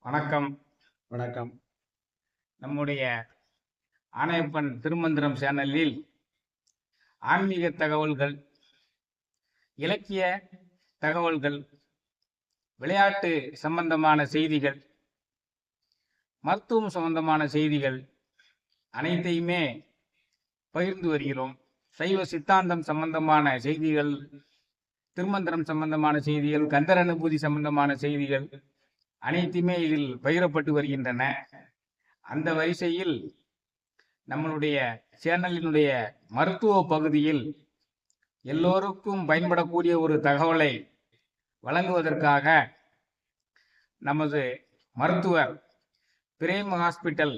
வணக்கம். வணக்கம். நம்முடைய ஆணையப்பன் திருமந்திரம் சேனலில் ஆன்மீக தகவல்கள், இலக்கிய தகவல்கள், விளையாட்டு சம்பந்தமான செய்திகள், மருத்துவம் சம்பந்தமான செய்திகள் அனைத்தையுமே பகிர்ந்து வருகிறோம். சைவ சித்தாந்தம் சம்பந்தமான செய்திகள், திருமந்திரம் சம்பந்தமான செய்திகள், கந்தர் அனுபூதி சம்பந்தமான செய்திகள் அனைத்துமே இதில் பகிரப்பட்டு வருகின்றன. அந்த வரிசையில் நம்மளுடைய சேனலினுடைய மருத்துவ பகுதியில் எல்லோருக்கும் பயன்படக்கூடிய ஒரு தகவலை வழங்குவதற்காக நமது மருத்துவர் பிரேம் ஹாஸ்பிட்டல்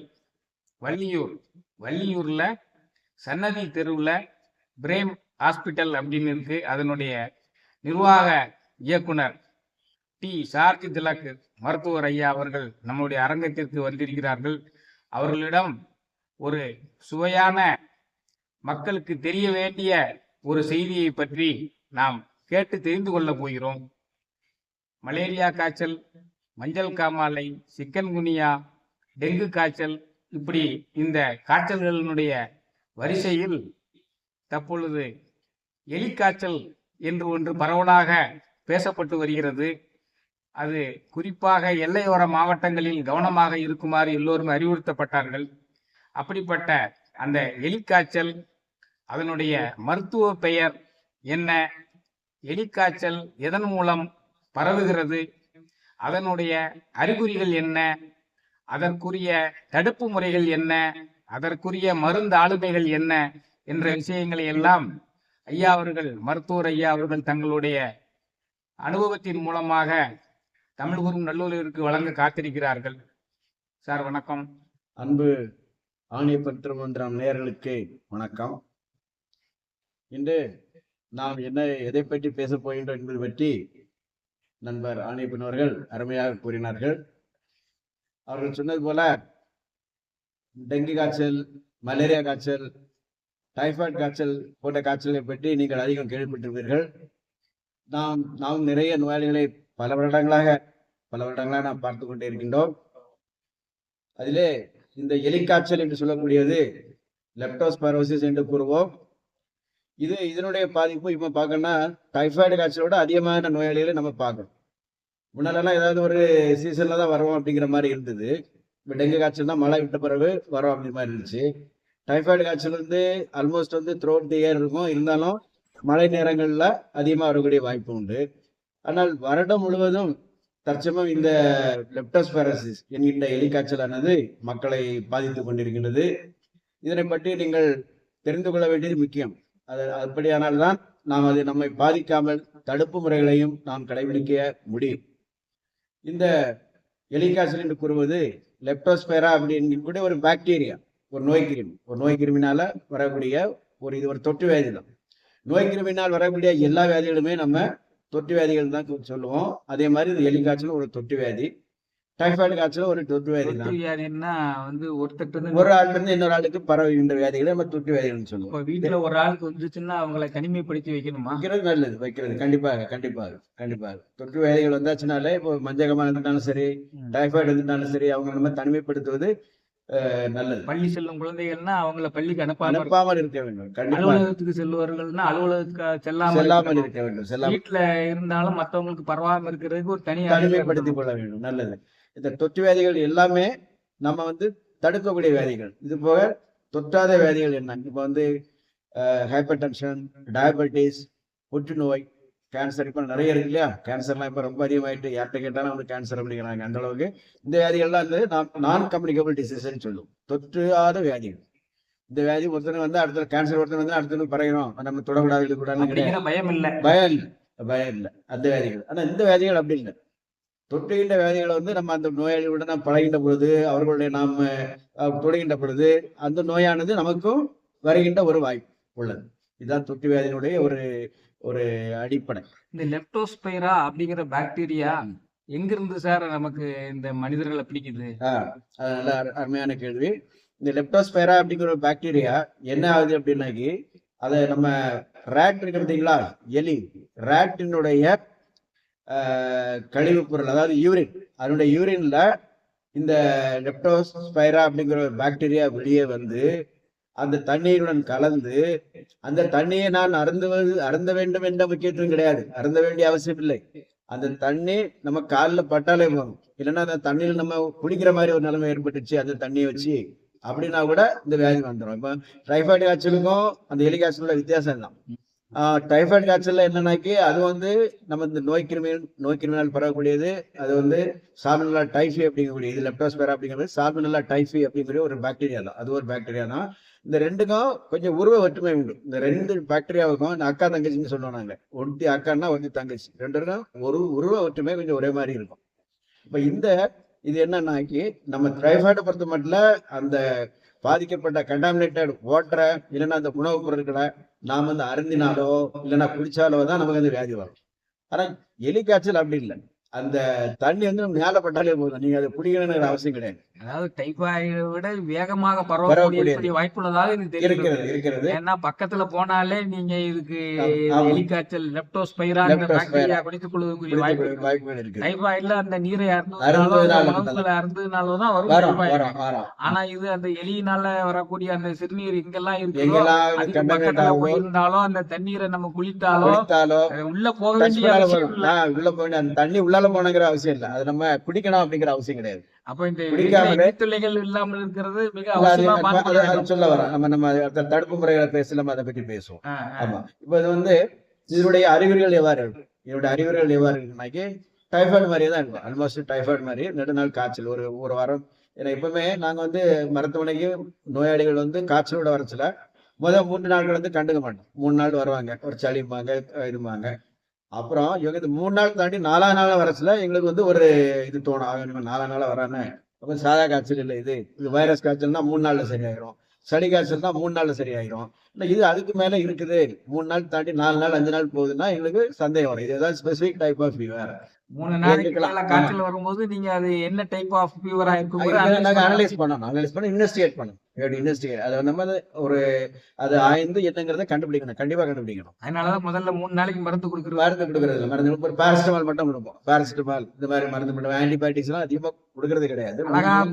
வள்ளியூர்ல சன்னதி தெருவில் பிரேம் ஹாஸ்பிட்டல் அப்படின்னு இருக்கு. அதனுடைய நிர்வாக இயக்குனர் டி சார்ஜ் திலக் மருத்துவர் ஐயா அவர்கள் நம்முடைய அரங்கத்திற்கு வந்திருக்கிறார்கள். அவர்களிடம் ஒரு சுவையான, மக்களுக்கு தெரிய வேண்டிய ஒரு செய்தியை பற்றி நாம் கேட்டு தெரிந்து கொள்ள போகிறோம். மலேரியா காய்ச்சல், மஞ்சள் காமாலை, சிக்கன் குனியா, டெங்கு காய்ச்சல், இப்படி இந்த காய்ச்சல்களினுடைய வரிசையில் தற்பொழுது எலிக்காய்ச்சல் என்று ஒன்று பரவலாக பேசப்பட்டு வருகிறது. அது குறிப்பாக எல்லையோர மாவட்டங்களில் கவனமாக இருக்குமாறு எல்லோரும் அறிவுறுத்தப்பட்டார்கள். அப்படிப்பட்ட அந்த எலிக்காய்ச்சல், அதனுடைய மருத்துவ பெயர் என்ன, எலிக்காய்ச்சல் எதன் மூலம் பரவுகிறது, அதனுடைய அறிகுறிகள் என்ன, அதற்குரிய தடுப்பு முறைகள் என்ன, அதற்குரிய மருந்து ஆளுமைகள் என்ன என்ற விஷயங்களை எல்லாம் மருத்துவர் ஐயா அவர்கள் தங்களுடைய அனுபவத்தின் மூலமாக தமிழ்குரும் நல்லூரிற்கு வழங்க காத்திருக்கிறார்கள். சார் வணக்கம். அன்பு ஆணையப்பன் திருமந்திரம் நேயர்களுக்கு வணக்கம். இன்று நாம் எதை பற்றி பேசப் போகின்றோம் என்பது பற்றி நண்பர் ஆணையப்பன் அவர்கள் அருமையாக கூறினார்கள். அவர்கள் சொன்னது போல டெங்கு காய்ச்சல், மலேரியா காய்ச்சல், டைபாய்டு காய்ச்சல் போன்ற காய்ச்சலை பற்றி நீங்கள் அதிகம் கேள்விப்பட்டிருப்பீர்கள். நாம் நிறைய நோயாளிகளை பல வருடங்களாக நாம் பார்த்து கொண்டே இருக்கின்றோம். அதிலே இந்த எலிக்காய்ச்சல் என்று சொல்லக்கூடியது லெப்டோஸ்பைரோசிஸ் என்று கூறுவோம். இதனுடைய பாதிப்பு இப்ப பார்க்கணும்னா டைபாய்டு காய்ச்சலோட அதிகமான நோயாளிகளை நம்ம பார்க்கணும். முன்னாலெல்லாம் ஏதாவது ஒரு சீசன்ல தான் வரோம் அப்படிங்கிற மாதிரி இருந்தது. இப்போ டெங்கு காய்ச்சல் தான் மழை விட்ட பிறகு வரோம் அப்படிங்கிற மாதிரி இருந்துச்சு. டைபாய்டு காய்ச்சல் almost through out the year இருக்கும். இருந்தாலும் மழை நேரங்களில் அதிகமாக வரக்கூடிய வாய்ப்பு உண்டு. ஆனால் வருடம் முழுவதும் தற்சமயம் இந்த லெப்டோஸ்பைரோசிஸ் என்கின்ற எலிக்காய்ச்சலானது மக்களை பாதித்து கொண்டிருக்கின்றது. இதனை பற்றி நீங்கள் தெரிந்து கொள்ள வேண்டியது முக்கியம். அப்படியானால்தான் நாம் அது நம்மை பாதிக்காமல் தடுப்பு முறைகளையும் நாம் கடைபிடிக்க முடியும். இந்த எலிக்காய்ச்சல் என்று கூறுவது லெப்டோஸ்பைரா அப்படின்னு ஒரு பாக்டீரியா, ஒரு நோய் கிருமினால வரக்கூடிய இது ஒரு தொற்று வியாதி தான். நோய் கிருமினால் வரக்கூடிய எல்லா வியாதிகளுமே நம்ம தொற்று வியாதிகள் தான் சொல்லுவோம். அதே மாதிரி இந்த எலிக்காய்ச்சல் ஒரு தொற்று வியாதி, டைபாய்டு காய்ச்சல் ஒரு தொற்று வியாதி தான். வியாதின்னா ஒரு ஆள்ல இருந்து இன்னொரு ஆளுக்கு பரவுகின்ற வியாதிகளை நம்ம தொற்று வியாதிகள்னு சொல்லுவோம். வீட்டுல ஒரு ஆளுக்கு வந்துச்சுன்னா அவங்களை தனிமைப்படுத்தி வைக்கணுமா? நல்லது, வைக்கிறது கண்டிப்பாக. தொற்று வியாதிகள் வந்தாச்சுனாலே இப்போ மஞ்சகமா இருந்தாலும் சரி, டைபாய்டு இருந்தாலும் சரி, அவங்க நம்ம தனிமைப்படுத்துவது நல்லது. பள்ளி செல்லும் குழந்தைகள்னா அவங்கள பள்ளிக்கு அனுப்பாமல் இருக்க வேண்டும். அலுவலகத்துக்கு செல்வார்கள்னா அலுவலகத்துக்கு செல்லாமல் இருக்க வேண்டும். வீட்டுல இருந்தாலும் மற்றவங்களுக்கு பரவாம இருக்கிறதுக்கு ஒரு தனிமைப்படுத்திக் கொள்ள வேண்டும். நல்லது. இந்த தொற்று வியாதிகள் எல்லாமே நம்ம தடுக்கக்கூடிய வியாதிகள். இது போக தொற்றாத வியாதிகள் என்ன? இப்போ ஹைப்பர் டென்ஷன், டயபெட்டிஸ், புற்றுநோய், கேன்சர் இப்போ நிறைய இருக்கு இல்லையா? கேன்சர்லாம் இப்போ ரொம்ப அதிகமாயிட்டு, யார்கிட்ட கேட்டாலும் கேன்சர் அப்படிங்கிறாங்க. அந்த அளவுக்கு இந்த வியாதிகள்லாம் நான் கம்யூனிகபிள் டிசீஸ்ன்னு சொல்லுவோம், தொற்றாத வியாதிகள். இந்த வியாதி ஒருத்தனை அடுத்த கேன்சர் ஒருத்தனை அடுத்தது பரவிடும், நம்ம தொடக்கூடாது, இருக்கக்கூடாதுன்னு பயம் இல்லை அந்த வியாதிகள். ஆனா இந்த வியாதிகள் அப்படி இல்லை. தொற்றுகின்ற வியாதிகளை நம்ம அந்த நோயாளியோட நாம் பழகின்ற பொழுது, அவர்களுடைய நாம் தொடுகின்ற பொழுது அந்த நோயானது நமக்கும் வருகின்ற ஒரு வாய்ப்பு உள்ளது. இதுதான் தொற்று வியாதியினுடைய ஒரு அடிப்படை. இந்த லெப்டோஸ்பைரா அப்படிங்கிற பாக்டீரியா எங்கிருந்து சார் நமக்கு இந்த மனிதர்களை பிடிக்குது? அது நல்ல அருமையான கேள்வி. இந்த லெப்டோஸ்பைரா அப்படிங்கிற ஒரு பாக்டீரியா என்ன ஆகுது அப்படின்னாக்கி, அதை நம்ம ரேட் இருக்கு பார்த்தீங்களா, எலி, ரேட்டினுடைய கழிவு பொருள், அதாவது யூரின், அதனுடைய யூரின்ல இந்த லெப்டோஸ்பைரா அப்படிங்கிற ஒரு பாக்டீரியா வெளியே வந்து அந்த தண்ணீருடன் கலந்து அந்த தண்ணியை நான் அருந்த வேண்டும் என்ற முக்கியத்துவம் கிடையாது. அருந்த வேண்டிய அவசியம் இல்லை. அந்த தண்ணி நம்ம காலில் பட்டாலே போதும். இல்லைன்னா அந்த தண்ணியில் நம்ம குடிக்கிற மாதிரி ஒரு நிலைமை ஏற்பட்டுச்சு அந்த தண்ணியை வச்சு அப்படின்னா கூட இந்த வியாதி வந்துடும். இப்போ டைஃபாய்டு காய்ச்சலுக்கும் அந்த எலி காய்ச்சலுள்ள வித்தியாசம் தான். டைஃபாய்டு காய்ச்சல்ல என்னன்னாக்கி அது வந்து நம்ம இந்த நோய் கிருமியால் பரவக்கூடியது. அது வந்து சால்மனெல்லா டைஃபி அப்படிங்கக்கூடிய இது லெப்டோஸ்பைரா அப்படிங்கிறது சால்மனெல்லா டைஃபி அப்படிங்கிற ஒரு பாக்டீரியா தான். அது ஒரு பாக்டீரியா தான். இந்த ரெண்டுக்கும் கொஞ்சம் உருவ ஒற்றுமை உண்டு. இந்த ரெண்டு பாக்டீரியாவுக்கும் அக்கா தங்கச்சின்னு சொல்லுவோம் நாங்க. ஒருத்தி அக்கான்னா ஒருத்தி தங்கச்சி, ரெண்டுக்கும் ஒரு உருவ ஒற்றுமை கொஞ்சம் ஒரே மாதிரி இருக்கும். இப்ப இது என்னன்னாக்கி நம்ம டைஃபாய்டை பொறுத்த மட்டும் அந்த பாதிக்கப்பட்ட கண்டாமினேட்டட் வாட்டரை இல்லைன்னா அந்த உணவுப் பொருட்களை நாம் வந்து அருந்தினாலோ இல்லைன்னா குடிச்சாலோ தான் நமக்கு அந்த வியாதி வரும். ஆனா எலி காய்ச்சல் அப்படி இல்லை. அந்த தண்ணி வந்து மேல பட்டாலே போதும், நீங்க அதை குடிக்கணுங்கிற அவசியம் கிடையாது. அதாவது டைபாய்டை விட வேகமாக பரவக்கூடிய வாய்ப்புள்ளதாக இது இருக்கிறது. ஏன்னா பக்கத்துல போனாலே நீங்க இதுக்கு எலி காய்ச்சல் லெப்டோஸ்பைரா பாக்டீரியா குடித்துக் கொள்வதற்குரிய வாய்ப்பு இருக்கு. டைபாய்டுல அந்த நீரை அருந்ததுனாலதான் வரும். ஆனா இது அந்த எலியினால வரக்கூடிய அந்த சிறுநீர் இங்கெல்லாம் இருக்கு, பக்கத்துல போயிருந்தாலும் அந்த தண்ணீரை நம்ம குளித்தாலோ உள்ள போக வேண்டிய அந்த தண்ணி உள்ளால போனங்கிற அவசியம் இல்லை. அது நம்ம குடிக்கணும் அப்படிங்கிற அவசியம் கிடையாது. அப்ப இந்த நீர்த்துளைகள் இல்லாமல் இருக்கிறது மிக அவசியமா சொல்ல வர நம்ம தடுப்பு முறைகளை பேசலாம், அதை பற்றி பேசுவோம். ஆமா, இப்ப இது வந்து இதனுடைய அறிகுறிகள் எவ்வாறு இருக்கு? இதனுடைய அறிகுறிகள் எவ்வாறு இருக்குன்னாக்கி டைஃபாய்டு மாதிரியே தான் இருக்கும். ஆல்மோஸ்ட் டைஃபாய்டு மாதிரி நெடுநாள் காய்ச்சல் ஒரு வாரம். ஏன்னா எப்பவுமே நாங்க வந்து மருத்துவமனைக்கு நோயாளிகள் வந்து காய்ச்சலோட வரச்சுல முதல் 3 நாட்கள் வந்து கண்டுக்க மாட்டோம். 3 நாள் வருவாங்க, ஒரு சளிப்பாங்க இதுமாங்க. அப்புறம் இவங்க இந்த 3 நாள் தாண்டி 4ஆம் நாள் வரச்சுல எங்களுக்கு வந்து ஒரு இது தோணும், 4ஆம் நாள் வரானே அப்ப சாதா காய்ச்சல் இல்லை, இது வைரஸ் காய்ச்சல்னா 3 நாள்ல சரியாயிரும், சளி காய்ச்சல்னா 3 நாள்ல சரியாயிரும். இது அதுக்கு மேல இருக்குது, 3 நாள் தாண்டி 4 நாள் 5 நாள் போகுதுன்னா எங்களுக்கு சந்தேகம் வரும். இது ஏதாவது ஸ்பெசிபிக் டைப் ஆஃப் ஃபீவர். 3 நாளைக்கு மேல காய்ச்சல் வரும்போது நீங்க அது என்ன டைப் ஆஃப் ஃபீவரா இருக்கும் அனலைஸ் பண்ணி இன்வெஸ்டிகேட் பண்ணணும். அதை நம்ம ஒரு அது ஆய்ந்து என்னங்கிறத கண்டுபிடிக்கணும், கண்டிப்பா கண்டுபிடிக்கணும். அதனாலதான் முதல்ல 3 நாளைக்கு மருந்து கொடுக்கறது மருந்து ஒரு பாராசிட்டமால் மட்டும் கொடுப்போம். பாராசிட்டமால் இந்த மாதிரி மருந்து மட்டும், ஆன்டிபயோட்டிக்ஸ் எல்லாம் அதிகமா கொடுக்கறது கிடையாது.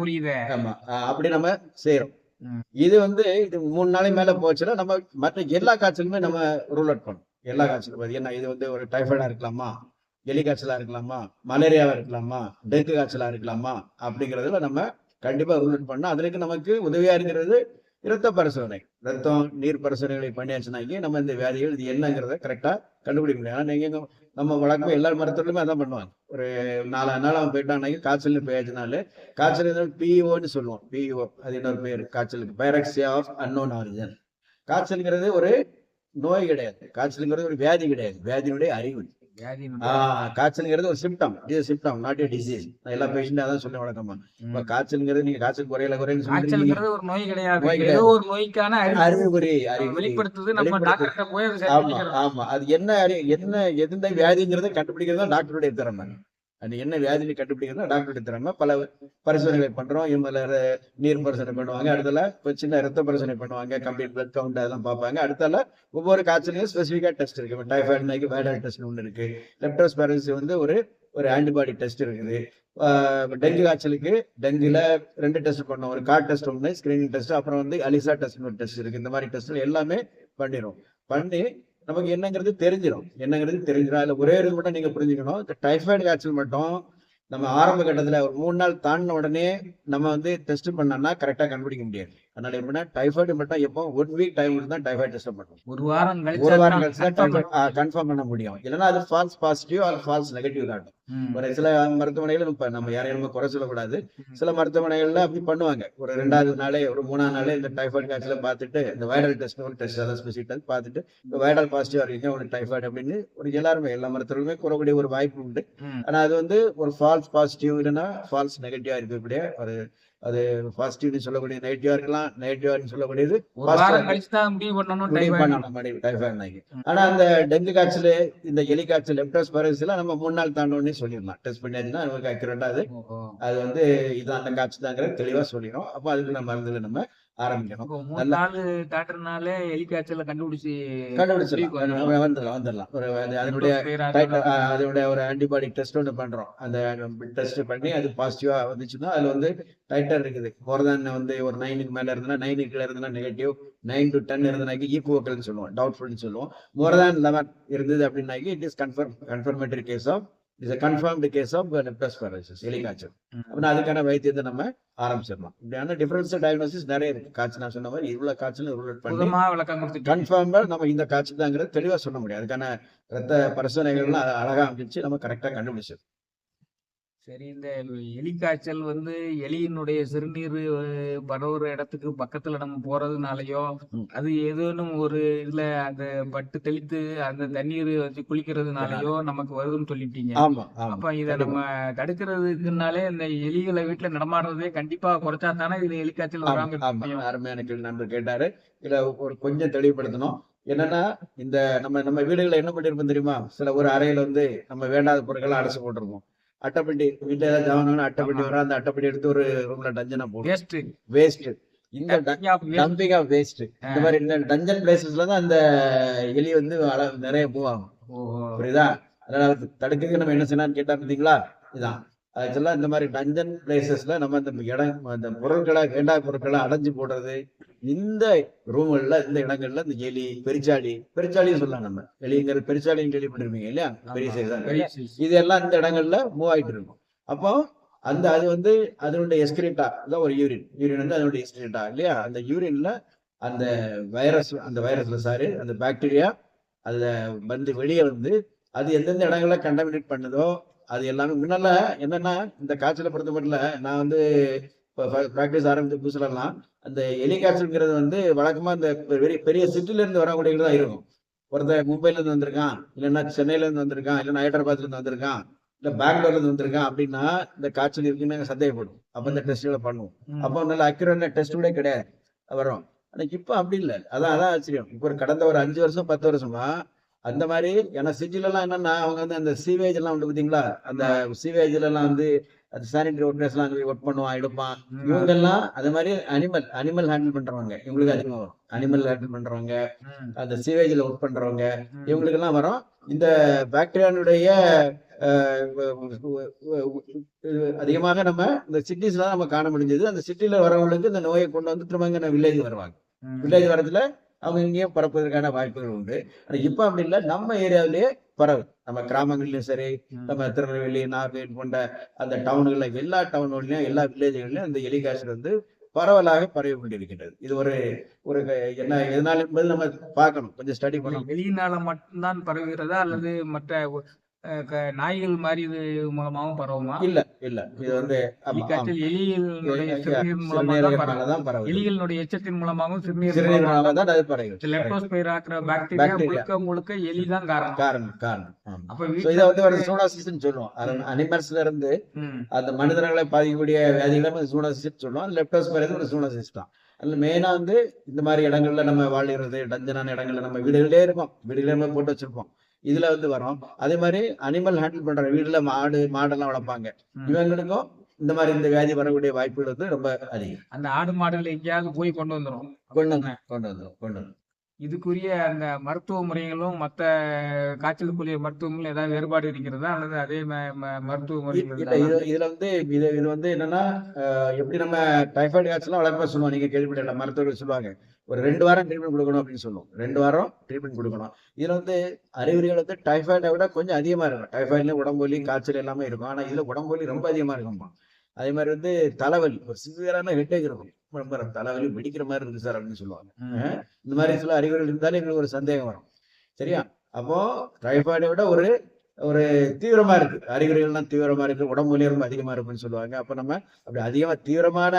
புரியுது. ஆமா, அப்படி நம்ம செய்யறோம். இது வந்து இது 3 நாளைக்கு மேல போச்சுன்னா நம்ம மற்ற எல்லா காய்ச்சலுமே நம்ம ரூல் அவுட் பண்ணணும். எல்லா காய்ச்சலும் ஏன்னா இது வந்து ஒரு டைஃபாய்டா இருக்கலாமா, எலி காய்ச்சலா இருக்கலாமா, மலேரியாவா இருக்கலாமா, டெங்கு காய்ச்சலா இருக்கலாமா அப்படிங்கறதுல நம்ம கண்டிப்பா ரூல் அவுட் பண்ணா அதற்கு நமக்கு உதவியா இருக்கிறது இரத்த பரிசோதனை. ரத்தம் நீர் பரிசோதனைகளை பண்ணியாச்சுனாக்கி நம்ம இந்த வியாதிகள் இது என்னங்கிறத கரெக்டா கண்டுபிடிக்க முடியும். ஆனா நீங்க நம்ம வழக்கம் எல்லா மருத்துவர்களுமே அதான் பண்ணுவாங்க. ஒரு 4 நாள் அவன் போயிட்டானாக்கி காய்ச்சல் போயாச்சுனால காய்ச்சல் பிஓன்னு சொல்லுவோம். பிஓ அது இன்னொரு பேர் காய்ச்சலுக்கு, பைரக்சியா ஆஃப் அன்னோன் ஆரிஜின். காய்ச்சலுங்கிறது ஒரு நோய் கிடையாது, காய்ச்சலுங்கிறது ஒரு வியாதி கிடையாது, வியாதியினுடைய அறிகுறி. காய்ச்சல்ங்கிறது ஒரு சிம்டம், இது சிம்டம் நாட் ஏ டிசீஸ். நான் எல்லா பேஷண்ட் அதான் சொல்ல வழக்கமா. இப்ப காய்ச்சல்ங்கிறது நீங்க காய்ச்சல் குறையல காய்ச்சல்ங்கிறது ஒரு நோய் கிடையாது, ஏதோ ஒரு நோய்க்கான அறிகுறி வெளிப்படுத்துது. நம்ம டாக்டர்கிட்ட போய் ஆமா அது என்ன எந்த வியாதிங்கிறத கண்டுபிடிக்கிறது டாக்டருடைய திறமை. அது என்ன வியாதியை கண்டுபிடிக்கிறது டாக்டருடைய திறமை. பல பரிசோதனைகள் பண்றோம். இவங்க நீர் பரிசோதனை பண்ணுவாங்க, அடுத்தால சின்ன ரத்த பரிசோதனை பண்ணுவாங்க, கம்ப்ளீட் பிளட் கவுண்ட் அதெல்லாம் பார்ப்பாங்க. அடுத்தால ஒவ்வொரு காய்ச்சலையும் ஸ்பெசிஃபிக்கா டெஸ்ட் இருக்கு. டைஃபாய்டு வைரல் டெஸ்ட் ஒன்று இருக்கு, லெப்டோஸ்பைரஸ் வந்து ஒரு ஆன்டிபாடி டெஸ்ட் இருக்குது. டெங்கு காய்ச்சலுக்கு டெங்குல 2 டெஸ்ட் பண்ணோம், ஒரு கார்ட் டெஸ்ட் ஒன்று, ஸ்கிரீனிங் டெஸ்ட், அப்புறம் வந்து அலிசா டெஸ்ட் ஒரு டெஸ்ட் இருக்கு. இந்த மாதிரி டெஸ்ட் எல்லாமே பண்ணி நமக்கு என்னங்கிறது தெரிஞ்சிடும். அதுல ஒரே ஒரு மட்டும் நீங்க புரிஞ்சுக்கணும், இந்த டைஃபாய்டு காய்ச்சல் மட்டும் நம்ம ஆரம்ப கட்டத்துல ஒரு 3 நாள் தாண்டின உடனே நம்ம வந்து டெஸ்ட் பண்ணோம்னா கரெக்டா கண்டுபிடிக்க முடியாது. அதனால எப்படின்னா டைஃபாய்டு மட்டும் எப்போ 1 வீக் டைம் தான் டைஃபாய்டு டெஸ்ட் பண்ணுவோம். ஒரு வாரம் கழிச்சு கன்ஃபார்ம் பண்ண முடியும். இல்லைன்னா அது falls positive or false negative காட்டும். ஒரு சில மருத்துவமனைகள் இப்ப நம்ம யாரையும் நம்ம குறை சொல்லக்கூடாது, சில மருத்துவமனைகள்ல அப்படி பண்ணுவாங்க. ஒரு 2வது நாளே ஒரு 3ஆம் நாளே இந்த டைஃபாய்டு காய்ச்சல பார்த்துட்டு இந்த வைரல் டெஸ்ட் ஒரு டெஸ்ட் அதாவது ஸ்பெசிஃபிக் டெஸ்ட் பார்த்துட்டு இந்த வைரல் பாசிட்டிவ் இருக்கீங்க ஒரு டைஃபாய்டு அப்படின்னு ஒரு எல்லாருமே எல்லா மருத்துவர்களுமே கூறக்கூடிய ஒரு வாய்ப்பு உண்டு. ஆனா அது வந்து ஒரு ஃபால்ஸ் பாசிட்டிவ் இல்லைன்னா ஃபால்ஸ் நெகட்டிவா இருக்கக்கூடிய அது பாசிட்டிவ்னு சொல்லக்கூடிய நெகட்டிவா இருக்கலாம், நெகட்டிவ்னு சொல்லக்கூடியது டைஃபாய்டு. ஆனா அந்த டெங்கு காய்ச்சல் இந்த எலி காய்ச்சல் லெப்டோஸ்பைரஸ் எல்லாம் நம்ம 3 நாள் தாண்டோன்னே சொல்லிடலாம். டெஸ்ட் பண்ணியாச்சுன்னா நமக்கு அக்யூரேட்டா அது வந்து இது அந்த காய்ச்சல் தாங்கிற தெளிவா சொல்லிடும். அப்போ அதுக்கு நம்ம மருந்துல நம்ம ஆரம்பிக்கணும். 3 நாள் தாண்டுறதுனாலே எலி காய்ச்சல கண்டுபிடிச்சிடலாம், வந்துடலாம். அதனுடைய அதனுடைய ஒரு ஆன்டிபாடி டெஸ்ட் ஒன்று பண்றோம். அந்த டெஸ்ட் பண்ணி அது பாசிட்டிவா வந்துச்சுன்னா அதுல வந்து டைட்டர் இருக்குது. மோர் தேன் வந்து ஒரு 9க்கு மேல இருந்ததுன்னா 9 கீழே இருந்ததுன்னா நெகட்டிவ், 9 to 10 இருந்ததுனாக்கி ஈக்குவோக்கல்னு சொல்லுவோம், டவுட்ஃபுல்னு சொல்லுவோம். மோர் தேன் 11 இருந்தது அப்படின்னாக்கி it is confirmatory case of confirmed case of leptospirosis, எலி காய்ச்சல். அப்படின்னா அதுக்கான வைத்தியத்தை நம்ம ஆரம்பிச்சிடலாம். இப்படியான டிஃபரன்ஷியல் டயக்னோசிஸ் நிறைய இருக்கு. காய்ச்சல் நான் சொன்ன மாதிரி இவ்வளவு காய்ச்சல் ரூல் பண்ணி கன்ஃபார்மா நம்ம இந்த காய்ச்சல் தாங்கிறது தெளிவா சொல்ல முடியும். அதுக்கான ரத்த பரிசோதனைகள்லாம் அழகா அமைச்சு நம்ம கரெக்டா கண்டுபிடிச்சோம். சரி, இந்த எலி காய்ச்சல் வந்து எலியினுடைய சிறுநீர் பரவுற இடத்துக்கு பக்கத்துல நம்ம போறதுனாலயோ அது ஏதேனும் ஒரு இதுல அந்த பட்டு தெளித்து அந்த தண்ணீர் வச்சு குளிக்கிறதுனாலயோ நமக்கு வருதுன்னு சொல்லிட்டீங்க. அப்ப இத நம்ம தடுக்கிறதுக்குனாலே இந்த எலிகளை வீட்டுல நடமாடுறதே கண்டிப்பா குறைச்சா தானே இதுல எலி காய்ச்சல் வராம. அருமையான கேள்வி நண்பர் கேட்டாரு. இதுல ஒரு கொஞ்சம் தெளிவுபடுத்தணும். என்னன்னா இந்த நம்ம வீடுகளை என்ன பண்ணிருப்போம் தெரியுமா? சில ஒரு அறையில வந்து நம்ம வேண்டாத பொருட்களை அடைச்சு போட்டிருப்போம். அட்டைப்பெட்டி, வீட்டுல ஏதாவது ஜாமான் அட்டைப்பெட்டி வரும், அந்த அட்டைப்பெட்டி எடுத்து ஒரு ரூம்ல டஞ்சனா போடும். வேஸ்ட் இந்த டம்பிங் ஆஃப் வேஸ்ட். இந்த மாதிரி இந்த டஞ்சன் பிளேசஸ்ல தான் அந்த எலி வந்து நிறைய மூவ் ஆகும். புரியுதா? அதனால தடுக்கிறதுக்கு நம்ம என்ன செய்யலாம்னு கேட்டா பார்த்தீங்களா, இதுதான் ஆக்சுவலா. இந்த மாதிரி டஞ்சன் பிளேசஸ்ல நம்ம இந்த இடம் அந்த பொருட்களை வேண்டாத பொருட்களை அடைஞ்சு போடுறது, இந்த ரூம்கள்ல இந்த இடங்கள்ல இந்த எலி பெருச்சாலியும் சொல்லலாம். நம்ம எலிங்கிற பெருச்சாலியும் கேள்விப்பட்டிருப்பீங்க இல்லையா? பெரிய சைஸ். இது எல்லாம் இந்த இடங்கள்ல மூவ் ஆயிட்டு இருக்கும். அப்போ அது வந்து அதனுடைய எஸ்கிரேட்டா அதான் ஒரு யூரின் வந்து அதனுடைய எஸ்கிரேட்டா இல்லையா? அந்த யூரின்ல அந்த வைரஸ்ல அந்த பாக்டீரியா அதுல வந்து வெளியே வந்து அது எந்தெந்த இடங்கள்ல கண்டாமினேட் பண்ணுதோ அது எல்லாமே. முன்னால என்னன்னா இந்த காய்ச்சலை பொறுத்த மட்டும் நான் வந்து பிராக்டிஸ் ஆரம்பிச்ச புதுசுலாம் அந்த எலி காய்ச்சல்ங்கிறது வந்து வழக்கமா இந்த பெரிய சிட்டில இருந்து வரக்கூடியது தான் இருக்கும். ஒருத்தர் மும்பைல இருந்து வந்திருக்கான், இல்லைன்னா சென்னையில இருந்து வந்திருக்கான், இல்லைன்னா ஹைதராபாத்ல இருந்து வந்திருக்கான், இல்ல பெங்களூர்ல இருந்து வந்திருக்கான் அப்படின்னா இந்த காய்ச்சல் இருக்குன்னு சந்தேகப்படும். அப்ப இந்த டெஸ்ட்களை பண்ணுவோம். அப்போ நல்ல அக்யூரேட் டெஸ்ட் கூட கிடையாது வரும். ஆனா இப்ப அப்படி இல்லை. அதான் ஆச்சரியம். இப்போ கடந்த ஒரு 5 வருஷம் 10 வருஷமா அந்த மாதிரி. ஏன்னா சிட்டில எல்லாம் என்னன்னா அவங்க வந்து அந்த சீவேஜ் எல்லாம் உண்டு பார்த்தீங்களா? அந்த சீவேஜ்ல எல்லாம் வந்து அந்த சானிடரி ஒர்க்கர்ஸ் எல்லாம் ஒர்க் பண்ணுவான், எடுப்பான். இவங்க எல்லாம் அது மாதிரி அனிமல் ஹேண்டில் பண்றவங்க இவங்களுக்கு அதிகமா வரும். அனிமல் ஹேண்டில் பண்றவங்க, அந்த சீவேஜ்ல ஒர்க் பண்றவங்க, இவங்களுக்கு எல்லாம் வரும். இந்த பாக்டீரியானுடைய அதிகமாக நம்ம இந்த சிட்டிஸ்ல தான் நம்ம காண முடிஞ்சது. அந்த சிட்டில வரவங்களுக்கு இந்த நோயை கொண்டு வந்து திரும்ப வில்லேஜ் வருவாங்க. வில்லேஜ் வரதுல அவங்க இங்கேயும் பரப்புவதற்கான வாய்ப்புகள் உண்டு. ஆனா இப்ப அப்படி இல்லை, நம்ம ஏரியாவிலேயே பரவு. நம்ம கிராமங்கள்லயும் சரி, நம்ம திருநெல்வேலி, நாகர்கோவில் போன்ற அந்த டவுன்கள்ல எல்லா டவுன்கள்லயும் எல்லா வில்லேஜ்கள்லயும் இந்த எலி காய்ச்சல் வந்து பரவலாக பரவி கொண்டிருக்கின்றது. இது ஒரு என்ன எதனால என்பது நம்ம பார்க்கணும், கொஞ்சம் ஸ்டடி பண்ணணும். வெளியினால மட்டும்தான் பரவுகிறதா அல்லது மற்ற நாய்கள் மாதிரி இது மூலமாகவும் பரவுமா? இல்ல இது வந்து எலிகளுடைய எச்சத்தின் மூலமாகவும் சிறுநீர் முழுக்க எலிதான் காரணம். சொல்லுவோம். அனிமல்ஸ்ல இருந்து அந்த மனிதர்களை பாதிக்கக்கூடிய வியாதிகளை ஜூனோசிஸ் சொல்லுவோம். லெப்டோஸ்பைரோசிஸ் ஒரு ஜூனோசிஸ் தான். அதுல மெயினா வந்து இந்த மாதிரி இடங்கள்ல நம்ம வாழ்கிறது, டஞ்சனான இடங்கள்ல நம்ம வீடுகளே இருக்கும், வீடுகளே போட்டு வச்சிருப்போம், இதுல வந்து வரும். அதே மாதிரி அனிமல் ஹேண்டில் பண்ற வீடுல மாடெல்லாம் வளர்ப்பாங்க, இவங்களுக்கும் இந்த மாதிரி இந்த வியாதி வரக்கூடிய வாய்ப்புகள் வந்து ரொம்ப அதிகம். அந்த ஆடு மாடுகள் எங்கேயாவது போய் கொண்டு வந்துடும். இதுக்குரிய அந்த மருத்துவ முறைகளும் மற்ற காய்ச்சலுக்குரிய மருத்துவங்களும் ஏதாவது வேறுபாடு இருக்கிறதா அல்லது அதே மருத்துவ முறைகள்? இதுல வந்து இது வந்து என்னன்னா, எப்படி நம்ம டைஃபாய்டு காய்ச்சலாம் வழக்கமா சொல்லுவோம், நீங்க கேள்விப்பட்ட மருத்துவர்கள் சொல்லுவாங்க ஒரு 2 வாரம் ட்ரீட்மெண்ட் கொடுக்கணும் அப்படின்னு சொல்லுவோம். 2 வாரம் ட்ரீட்மெண்ட் கொடுக்கணும். இதுல வந்து அறிகுறிகள் வந்து டைஃபாய்டை விட கொஞ்சம் அதிகமா இருக்கும். டைஃபாய்டுல உடம்புலி காய்ச்சல் எல்லாமே இருக்கும். ஆனா இதுல உடம்புலி ரொம்ப அதிகமா இருக்குமா. அதே மாதிரி வந்து தலைவலி, ஒரு சிவியரான ஹெட்டேக் இருக்கும், தலைவலி வெடிக்கிற மாதிரி இருக்கு சார் அப்படின்னு சொல்லுவாங்க. இந்த மாதிரி சில அறிகுறிகள் இருந்தாலும் எங்களுக்கு ஒரு சந்தேகம் வரும். சரியா? அப்போ டைஃபாய்டை விட ஒரு தீவிரமா இருக்கு, அறிகுறிகள்லாம் தீவிரமா இருக்கு, உடம்புலயே ரொம்ப அதிகமா இருக்குன்னு சொல்லுவாங்க. அப்ப நம்ம அப்படி அதிகமா தீவிரமான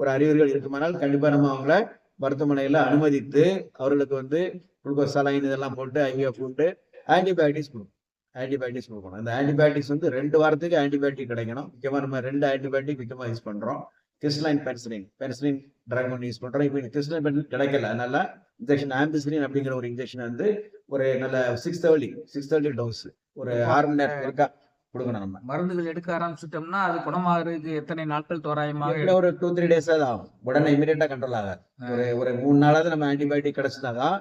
ஒரு அறிகுறிகள் இருக்குமானால் கண்டிப்பா நம்ம அவங்கள மருத்துவமனையில அனுமதித்து அவர்களுக்கு வந்து குளுக்கோஸ் சலைன் இதெல்லாம் போட்டு ஐவிஎஃப் போட்டு ஆன்டிபயோட்டிக்ஸ் கொடுக்கணும். அந்த ஆன்டிபயோட்டிக்ஸ் வந்து 2 வாரத்துக்கு ஆன்டிபயோட்டிக் கிடைக்கணும். முக்கியமா நம்ம 2 ஆன்டிபயோட்டிக் முக்கியமா யூஸ் பண்றோம். கிறிஸ்டலைன் பென்சிலின் ட்ரக் ஒன்று யூஸ் பண்றோம். இப்போ கிறிஸ்டலைன் பென்சிலின் கிடைக்கல, அதனால இன்ஜெக்ஷன் ஆம்பிசிலின் அப்படிங்கிற ஒரு இன்ஜெக்ஷன் வந்து ஒரு நல்ல 630 டோஸ் ஒரு 6 மணி நேரம் இருக்கா கொடுக்கணும் நம்ம. மருந்துகள் எடுக்க ஆரம்பிச்சிட்டோம்னா அது குணமாகறதுக்கு எத்தனை நாட்கள் தோராயமாக எப்படியும் ஒரு 2-3 டேஸ் ஆகும். உடனே இமீடியட்டா கண்ட்ரோல் ஆகாது. ஒரு 3 நாளாவது நம்ம ஆன்டிபயோட்டிக் கிடைச்சதாதான்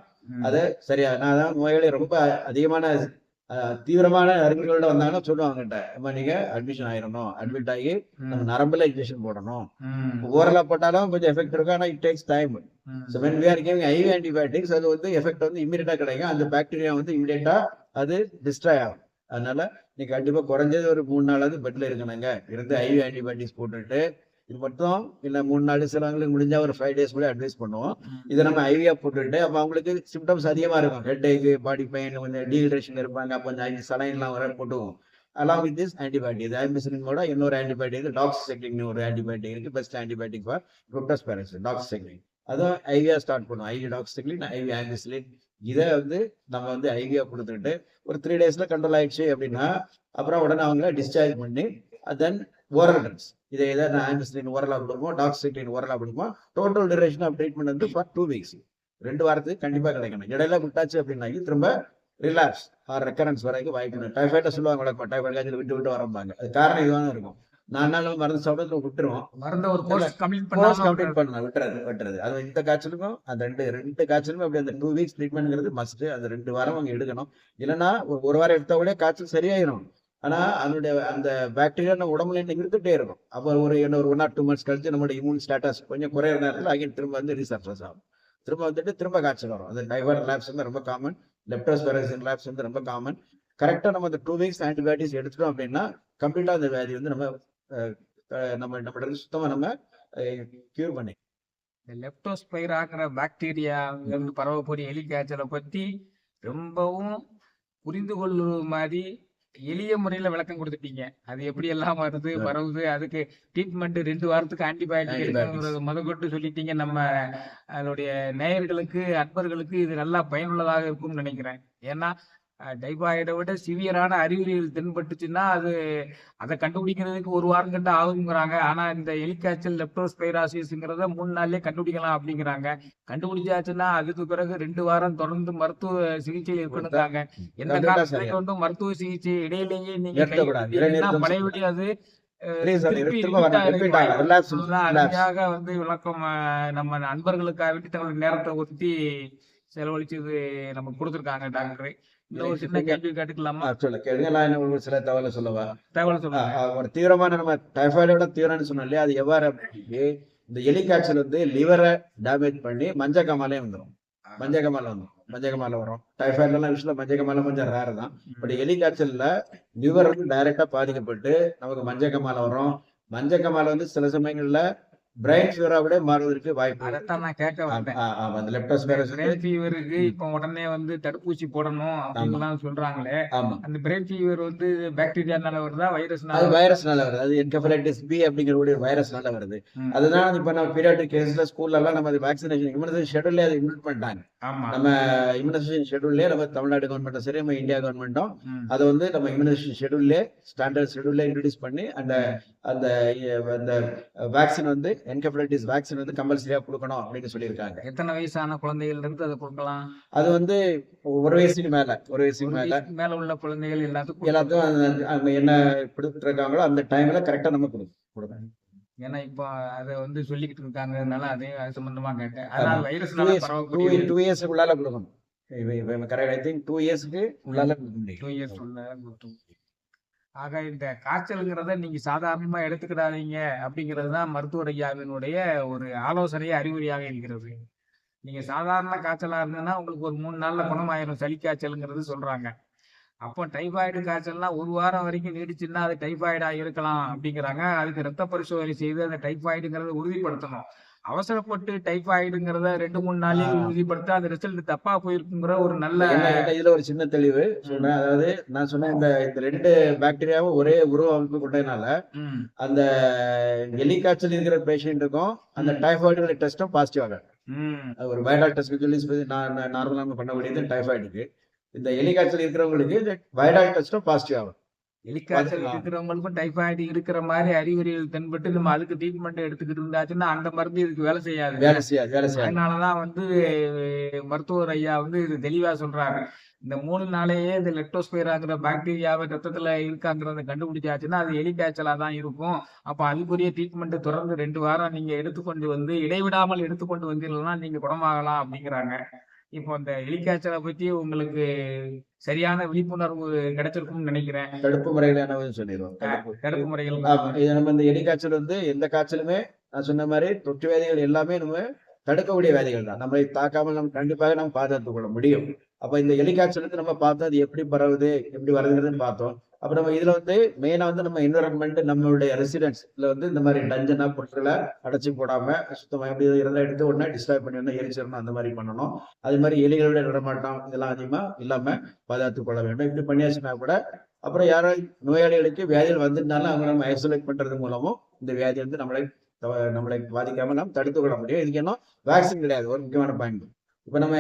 அது சரியா. நான் அதான் நோயாளி ரொம்ப அதிகமான தீவிரமான அறிகுறிகளோட வந்தாங்கன்னா சொல்லுவாங்ககிட்ட, நீங்க அட்மிஷன் ஆயிரணும், அட்மிட் ஆகி நம்ம நரம்புல இன்ஜெக்ஷன் போடணும். ஓரலா போட்டாலும் கொஞ்சம் எஃபெக்ட் இருக்கும், ஆனா it takes time. So when we are giving IV antibiotics, அது வந்து எஃபெக்ட் வந்து இமீடியட்டா கிடைக்கும். அந்த பாக்டீரியா வந்து இமீடியட்டா அது டிஸ்ட்ராய் ஆகும். அதனால நீங்க கண்டிப்பா குறைஞ்சது ஒரு 3 நாளாவது பெட்ல இருக்கணுங்க. இருந்து IV ஆன்டிபயோட்டிக்ஸ் போட்டுட்டு இது மட்டும் இல்ல 3 நாள், சிலவங்களுக்கு முடிஞ்சா ஒரு 5 டேஸ் கூட அட்வைஸ் பண்ணுவோம். இதை நம்ம ஐவியா போட்டுட்டு அப்ப அவங்களுக்கு சிம்டம்ஸ் அதிகமா இருக்கும். ஹெட் ஏக், பாடி பெயின், கொஞ்சம் டீஹைட்ரேஷன் இருப்பாங்க. அப்போ கொஞ்சம் சலைன்லாம் வர போட்டுவோம். Along with this antibiotic, ampicillin கூட இன்னொரு ஆன்டிபயோட்டிக், டாக்ஸிசைக்ளின் ஒரு ஆன்டிபயோட்டிக் இருக்கு. Best antibiotic for leptospirosis doxycycline. அதுவும் ஐவியா ஸ்டார்ட் பண்ணுவோம். IV doxycycline, IV ampicillin. இதை வந்து நம்ம வந்து ஐவியா கொடுத்துட்டு ஒரு 3 டேஸ்ல கண்ட்ரோல் ஆயிடுச்சு அப்படின்னா அப்புறம் உடனே அவங்கள டிஸ்சார்ஜ் பண்ணி தென் ஓரல் ட்ரக்ஸ், இதை நான் ஆம்பிசிலின் ஓரலா கொடுப்போம், டாக்ஸிசைக்ளின் ஓரலா கொடுப்போம். டோட்டல் டியூரேஷன் ஆஃப் ட்ரீட்மெண்ட் வந்து ஃபார் 2 வீக்ஸ், 2 வாரத்துக்கு கண்டிப்பா கிடைக்கணும். இடையில விட்டாச்சு அப்படின்னாக்கி திரும்ப ரிலாப்ஸ் ஆர் ரெக்கரன்ஸ் வரைக்கும் வாய்ப்பு. டைஃபாய்டை சொல்லுவாங்க வழக்கம், டைஃபாய்டு காய்ச்சல் விட்டு விட்டு வரம்பாங்க. அது காரணம் இதுவாக இருக்கும். 4 நாள் மருந்து சாப்பிட்டு விட்டுருவோம், மருந்த ஒரு கோர்ஸ் கம்ப்ளீட் பண்ணலாம், விட்டுறது. அது இந்த காய்ச்சலுக்கும் அந்த ரெண்டு காய்ச்சலுமே அப்படி அந்த 2 வீக்ஸ் ட்ரீட்மெண்ட்ங்கிறது மஸ்ட். அந்த 2 வாரம் அவங்க எடுக்கணும். இல்லைன்னா ஒரு வாரம் எடுத்த கூட காய்ச்சல் சரியாயிரும். ஆனா அதனுடைய அந்த பாக்டீரியா நம்ம உடம்புல இருந்துகிட்டே இருக்கும். அப்போ ஒரு 1 or 2 months கழிச்சு நம்மளோட இம்யூன் ஸ்டேட்டஸ் கொஞ்சம் குறையிற நேரத்தில் அகைன் திரும்ப வந்து ரீசர்ஃபேஸ் ஆகும். திரும்ப வந்துட்டு திரும்ப காய்ச்சல் வரும். அந்த டைஃபாய்டு ரிலாப்ஸ் வந்து ரொம்ப காமன், லெப்டோஸ்பைரோசிஸ் ரிலாப்ஸ் வந்து ரொம்ப காமன். கரெக்டா நம்ம அந்த 2 வீக்ஸ் ஆன்டிபயோட்டிக்ஸ் எடுத்துட்டோம் அப்படின்னா கம்ப்ளீட்டா அந்த வியாதி வந்து நம்ம சுத்தமா நம்ம கியூர் பண்ணி. லெப்டோஸ்பைராங்கிற பாக்டீரியா வந்து பரவக்கூடிய எலி காய்ச்சலை பத்தி ரொம்பவும் புரிந்து கொள்ளுற மாதிரி எளிய முறையில விளக்கம் கொடுத்துட்டீங்க. அது எப்படி எல்லாம் வருது, பரவுது, அதுக்கு ட்ரீட்மெண்ட் 2 வாரத்துக்கு ஆன்டிபயோட்டிக் எடுக்கணுங்கிறது முதற்கொண்டு சொல்லிட்டீங்க. நம்ம அதனுடைய நேயர்களுக்கு, அன்பர்களுக்கு இது நல்லா பயனுள்ளதாக இருக்கும்னு நினைக்கிறேன். ஏன்னா டைபாய்டை விட சிவியரான அறிகுறிகள் தென்பட்டுச்சுன்னா அதை கண்டுபிடிக்கிறதுக்கு 1 வாரம் கண்டு ஆகுங்கிறாங்க. ஆனா இந்த எலிக்காய்ச்சல் லெப்டோஸ்பைராசிஸ்ங்கிறத 3 நாள்லயே கண்டுபிடிக்கலாம் அப்படிங்கிறாங்க. கண்டுபிடிச்சாச்சுன்னா அதுக்கு பிறகு 2 வாரம் தொடர்ந்து மருத்துவ சிகிச்சையில் இருக்கணுங்கிறாங்க. எந்த காலத்துல கொண்டும் மருத்துவ சிகிச்சை இடையிலேயே நீங்க பழையபடி அது அருமையாக வந்து விளக்கம் நம்ம நண்பர்களுக்காக வேண்டி தங்களுடைய நேரத்தை ஒத்தி செலவழிச்சு நமக்கு கொடுத்துருக்காங்க டாக்டர். ஒரு சின்ன கேள்வி கேட்டுக்கலாமா? கேளுங்க. நான் ஒரு சில தகவலை சொல்லவா? ஒரு தீவிரமான நம்ம டைஃபாய்டோட தீவிரம்னு சொன்னோம் இல்லையா, அது எவ்வாறு அப்படின்னா இந்த எலிக்காய்ச்சல் வந்து லிவரை டேமேஜ் பண்ணி மஞ்சக்கமாலே வந்துடும். மஞ்சக்கமால வரும். டைஃபாய்டுலாம் விஷயத்துல மஞ்சக்கமால கொஞ்சம் ரேர் தான். பட் எலிக்காய்ச்சல்ல லிவர் வந்து டைரக்டா பாதிக்கப்பட்டு நமக்கு மஞ்சக்கமால வரும். மஞ்சக்கமால வந்து சில சமயங்கள்ல பிரைன் ஃபீவரா கூட மாறுவதற்கு வாய்ப்பு. அதைத்தான் நான் கேட்க வந்தேன். அந்த லெப்டோஸ்பைரோசிஸ் பிரைன் ஃபீவருக்கு இப்போ உடனே வந்து தடுப்பூசி போடணும் அப்படின்லாம் சொல்றாங்களே. அந்த பிரைன் ஃபீவர் வந்து பாக்டீரியானால வருதா, வைரஸ்னால? அது வைரஸ்னால வருது. அது என்கெஃபலைட்டிஸ் பி அப்படிங்கிற ஒரு வைரஸ்னால வருது. அதுதான் இப்ப நம்ம பீரியாட்ரிக் கேஸ்ல ஸ்கூல்ல எல்லாம் நம்ம வேக்சினேஷன் இம்யூனைசேஷன் ஷெட்யூல்ல அதை இன்க்ளூட் பண்ணிட்டாங்க. நம்ம இம்யூனைசேஷன் ஷெட்யூல்லே நம்ம தமிழ்நாடு கவர்மெண்ட்டும் சரி, நம்ம இந்தியா கவர்மெண்ட்டும் அதை வந்து நம்ம இம்யூனைசேஷன் ஷெட்யூல்லே ஸ்டாண்டர்ட் ஷெட்யூல்ல இன்ட்ரோடியூஸ் பண்ணி அந்த அந்த வேக்சின் வந்து என்கெஃபலைட்டிஸ் வேக்சின் வந்து கம்பல்சரியா கொடுக்கணும் அப்படின்னு சொல்லியிருக்காங்க. எத்தனை வயசான குழந்தைகள் இருந்து அதை கொடுக்கலாம்? அது வந்து 1 வயசுக்கு மேல உள்ள குழந்தைகள் எல்லாத்துக்கும் அவங்க என்ன கொடுத்துட்டு இருக்காங்களோ அந்த டைம்ல கரெக்டா நம்ம கொடுக்கணும். ஏன்னா இப்போ அதை வந்து சொல்லிக்கிட்டு இருக்காங்கனால அதே சம்பந்தமா கேட்டேன். அதனால வைரஸ்னால 2 இயர்ஸ்க்குள்ளால கொடுக்கணும். கரெக்ட். ஐ திங்க் 2 இயர்ஸ்க்கு உள்ளால கொடுக்க முடியும். 2 இயர்ஸ் உள்ள கொடுத்தோம். ஆக இந்த காய்ச்சலுங்கிறத நீங்க சாதாரணமா எடுத்துக்கிடாதீங்க அப்படிங்கிறது தான் மருத்துவர் ஐயாவினுடைய ஒரு ஆலோசனை, அறிவுரையாக இருக்கிறது. நீங்க சாதாரண காய்ச்சலா இருந்ததுன்னா உங்களுக்கு ஒரு 3 நாள்ல குணமாயிரும் சளி காய்ச்சலுங்கிறது சொல்றாங்க. அப்போ டைபாய்டு காய்ச்சல்னா 1 வாரம் வரைக்கும் நீடிச்சுன்னா அது டைபாய்டா இருக்கலாம் அப்படிங்கிறாங்க. அதுக்கு ரத்த பரிசோதனை செய்து அந்த டைபாய்டுங்கிறத உறுதிப்படுத்தணும். அவசரப்பட்டு டைபாய்டுங்கிறத 2-3 நாளைக்கு உறுதிப்படுத்த அந்த ரிசல்ட் தப்பா போயிருக்குங்கிற ஒரு நல்ல இதுல ஒரு சின்ன தெளிவு சொன்னேன். அதாவது நான் சொன்னேன் இந்த 2 பாக்டீரியாவும் ஒரே உருவ அமைப்பு கொண்டதுனால அந்த எலிக்காய்ச்சல் இருக்கிற பேஷண்ட்டுக்கும் அந்த டைபாய்டு டெஸ்டும் பாசிட்டிவ் ஆகும். ஒரு வைரல் டெஸ்ட் சொல்லி நார்மலா பண்ணக்கூடியது டைபாய்டுக்கு. இந்த எலிக்காய்ச்சல் இருக்கிறவங்களுக்கு இந்த வைரல் டெஸ்டும் பாசிட்டிவ் ஆகும். எலிக்காய்ச்சல் இருக்கிறவங்களுக்கும் டைபாய்டு இருக்கிற மாதிரி அறிகுறிகள் தென்பட்டு நம்ம அதுக்கு ட்ரீட்மெண்ட் எடுத்துக்கிட்டு இருந்தாச்சுன்னா அந்த மருந்து இதுக்கு வேலை செய்யாது. அதனாலதான் வந்து மருத்துவர் ஐயா வந்து இது தெளிவா சொல்றாரு. இந்த 3 நாளையே இந்த லெப்டோஸ்பைராங்கிற பாக்டீரியாவை ரத்தத்துல இருக்காங்கிறத கண்டுபிடிச்சாச்சுன்னா அது எலிக்காய்ச்சலா தான் இருக்கும். அப்ப அதுக்குரிய ட்ரீட்மெண்ட் தொடர்ந்து 2 வாரம் நீங்க எடுத்துக்கொண்டு வந்து இடைவிடாமல் எடுத்துக்கொண்டு வந்தீங்கன்னா நீங்க குணமாகலாம் அப்படிங்கிறாங்க. இப்போ அந்த எலிக்காய்ச்சலை பத்தி உங்களுக்கு சரியான விழிப்புணர்வு கிடைச்சிருக்கும்னு நினைக்கிறேன். தடுப்பு முறைகள் என்ன சொல்லிடுவோம். தடுப்பு முறைகள் இது நம்ம இந்த எலிக்காய்ச்சல் வந்து எந்த காய்ச்சலுமே நான் சொன்ன மாதிரி தொற்று வியாதிகள் எல்லாமே நம்ம தடுக்கக்கூடிய வியாதிகள் தான். நம்மளை தாக்காமல் நம்ம கண்டிப்பாக நம்ம பாதுகாத்துக் கொள்ள முடியும். அப்ப இந்த எலிக்காய்ச்சலுக்கு நம்ம பார்த்தோம் அது எப்படி பரவுது எப்படி வருதுன்னு பார்த்தோம். அப்ப நம்ம இதுல வந்து மெயினா வந்து நம்ம என்விரான்மெண்ட் நம்மளுடைய ரெசிடென்ட்ஸ்ல வந்து இந்த மாதிரி டஞ்சனா பொருட்களை அடைச்சி போடாம சுத்தமா எப்படி இருந்தா எடுத்து உடனே டிஸ்ட்ராய் பண்ணி எரிச்சிடணும், அந்த மாதிரி பண்ணணும். அது மாதிரி எலிகளுடைய நடமாட்டம் இதெல்லாம் அதிகமா இல்லாம பாதுகாத்துக் கொள்ள வேண்டும். இப்படி பண்ணியாச்சுன்னா கூட அப்புறம் யாராவது நோயாளிகளுக்கு வியாதிகள் வந்துட்டாலும் அவங்க நம்ம ஐசோலேட் பண்றது மூலமும் இந்த வியாதி வந்து நம்மளை பாதிக்காம நாம் தடுத்துக் கொள்ள முடியும். இதுக்கு என்ன வேக்சின் கிடையாது, ஒரு முக்கியமான பாயிண்ட். இப்ப நம்ம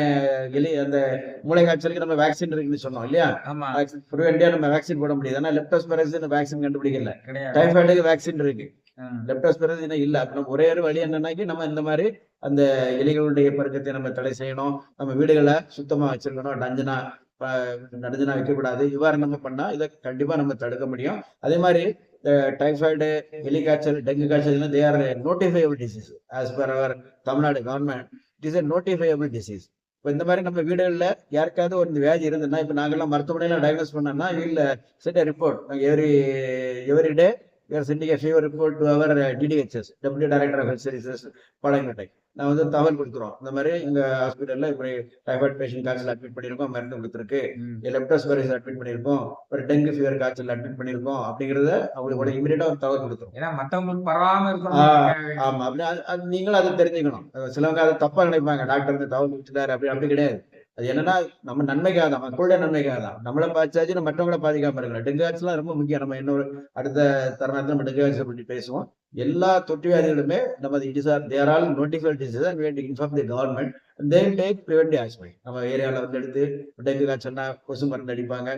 அந்த மூளை காய்ச்சலுக்கு நம்ம வேக்சின் இருக்குன்னு சொன்னோம் இல்லையா? ப்ரிவென்டிவா நம்ம வேக்சின் போட முடியாது. ஆனா லெப்டோஸ்பைரசிஸ் வேக்சின் கண்டுபிடிக்கல. டைபாய்டுக்கு வேக்சின் இருக்கு, லெப்டோஸ்பைரசிஸ் இல்ல. அப்ப நம்ம ஒரே ஒரு வழி என்னன்னா நம்ம இந்த மாதிரி அந்த எலிகளுடைய பெருக்கத்தை நம்ம தடை செய்யணும், நம்ம வீடுகளை சுத்தமா வச்சிருக்கணும், நடுஞ்சனா வைக்கக்கூடாது. இவ்வாறு நம்ம பண்ணா இதை கண்டிப்பா நம்ம தடுக்க முடியும். அதே மாதிரி டைபாய்டு, எலிக்காய்ச்சல், டெங்கு காய்ச்சல் they are notifiable disease as per our Tamil Nadu government. It is a notifiable disease. இப்போ இந்த மாதிரி நம்ம வீடுகளில் யாருக்காவது ஒரு வியாதி இருந்ததுன்னா இப்போ நாங்கெல்லாம் மருத்துவமனையில டயக்னோஸ் பண்ணோம்னா வீட்டில் set report every day sending fever report to our DDHS deputy director of health services Palayamkottai. நான் வந்து தகவல் கொடுக்குறோம். இந்த மாதிரி எங்க ஹாஸ்பிட்டல்ல இப்படி டைபாய்டு பேஷண்ட் காய்ச்சல் அட்மிட் பண்ணியிருக்கோம், மருந்து கொடுத்துருக்கு, லெப்டோஸ்பைரசிஸ் அட்மிட் பண்ணியிருக்கோம், ஒரு டெங்கு ஃபீவர் காய்ச்சல் அட்மிட் பண்ணியிருக்கோம் அப்படிங்கிறத அவங்களுக்கு இமீடியட்டா ஒரு தகவல் கொடுத்துரும். ஏன்னா மற்றவங்களுக்கு பரவாம இருக்கணும். ஆமா, அப்படி நீங்களும் அதை தெரிஞ்சுக்கணும். சிலவங்க அதை தப்பா நினைப்பாங்க, டாக்டர் வந்து தகவல் கொடுத்துட்டாரு அப்படி கிடையாது. அது என்னன்னா நம்ம நன்மைக்காக தான், மக்களுடைய நன்மைக்காக தான். நம்மளை பாதிச்சாச்சு நம்ம மற்றவங்களை பாதிக்காம இருக்கலாம். டெங்கு காய்ச்சல் ரொம்ப முக்கியம். நம்ம இன்னொரு அடுத்த தருணத்துல நம்ம டெங்கு காய்ச்சல் பற்றி பேசுவோம். எல்லா தொற்று வியாதிகளுமே நம்ம they're all notified disease and we have to inform the government and they will take preventive action. நம்ம ஏரியாவில் வந்து எடுத்து டெங்கு காய்ச்சல்னா கொசு மருந்து அடிப்பாங்க.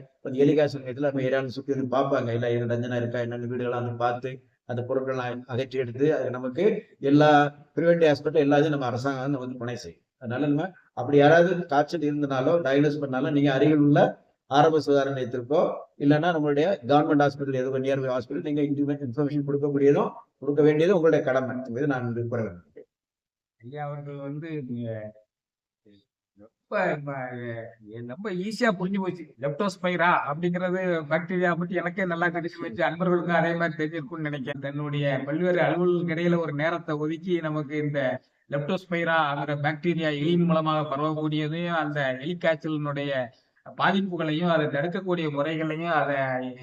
எலி காய்ச்சல் நேரத்தில் நம்ம ஏரியாவில் சுற்றி வந்து பார்ப்பாங்க, இல்லை இது டஞ்சனா இருக்கா என்னென்ன வீடுகள்லாம் வந்து பார்த்து அந்த பொருட்கள்லாம் அகற்றி எடுத்து அது நமக்கு எல்லா ப்ரிவென்டிவ் ஹாஸ்பிட்டல் எல்லாத்தையும் நம்ம அரசாங்கம் வந்து துணை செய்யும். அதனால நம்ம அப்படி யாராவது காய்ச்சல் இருந்தனாலோ டயக்னோஸ் பண்ணாலும் நீங்க அருகில் உள்ள ஆரம்ப சுகாதார நிலையத்திற்கோ இல்லைன்னா நம்மளுடைய கவர்மெண்ட் ஹாஸ்பிட்டல் எதுவும் நியர்பை ஹாஸ்பிட்டல் நீங்க இன்ஃபர்மேஷன் கொடுக்க வேண்டியது உங்களுடைய கடமை என்பது நான் கூறுகிறேன். ஐயா அவர்கள் வந்து ரொம்ப ஈஸியா புரிஞ்சு போச்சு. லெப்டோஸ்பைரா அப்படிங்கிறது பாக்டீரியா பற்றி எனக்கே நல்லா தெரிஞ்சு வச்சு அன்பர்களுக்கும் அதே மாதிரி தெரிஞ்சிருக்கும்னு நினைக்கிறேன். தன்னுடைய பல்வேறு அலுவலக இடையில ஒரு நேரத்தை ஒதுக்கி நமக்கு இந்த லெப்டோஸ்பைரா அந்த பாக்டீரியா எலியின் மூலமாக பரவக்கூடியதையும் அந்த எலிக்காய்ச்சலினுடைய பாதிப்புகளையும் அதை தடுக்கக்கூடிய முறைகளையும் அதை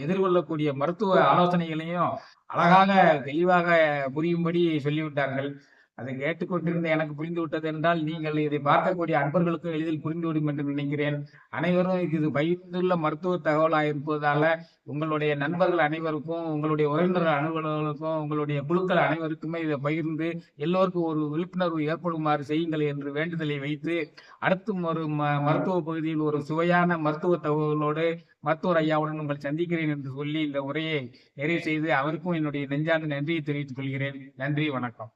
எதிர்கொள்ளக்கூடிய மருத்துவ ஆலோசனைகளையும் அழகாக தெளிவாக புரியும்படி சொல்லிவிட்டார்கள். அதை கேட்டுக்கொண்டிருந்த எனக்கு புரிந்து விட்டது என்றால் நீங்கள் இதை பார்க்கக்கூடிய அன்பர்களுக்கும் எளிதில் புரிந்துவிடும் என்று நினைக்கிறேன். அனைவரும் இது பகிர்ந்துள்ள மருத்துவ தகவலாக இருப்பதால உங்களுடைய நண்பர்கள் அனைவருக்கும், உங்களுடைய உறவினர்கள் அனைவர்களுக்கும், உங்களுடைய குழுக்கள் அனைவருக்குமே இதை பகிர்ந்து எல்லோருக்கும் ஒரு விழிப்புணர்வு ஏற்படுமாறு செய்யுங்கள் என்று வேண்டுதலை வைத்து அடுத்தும் ஒரு மருத்துவ பகுதியில் ஒரு சுவையான மருத்துவ தகவலோடு மருத்துவர் ஐயாவுடன் உங்களை சந்திக்கிறேன் என்று சொல்லி இந்த உரையை நிறைவு செய்து அவருக்கும் என்னுடைய நெஞ்சார்ந்த நன்றியை தெரிவித்துக் கொள்கிறேன். நன்றி, வணக்கம்.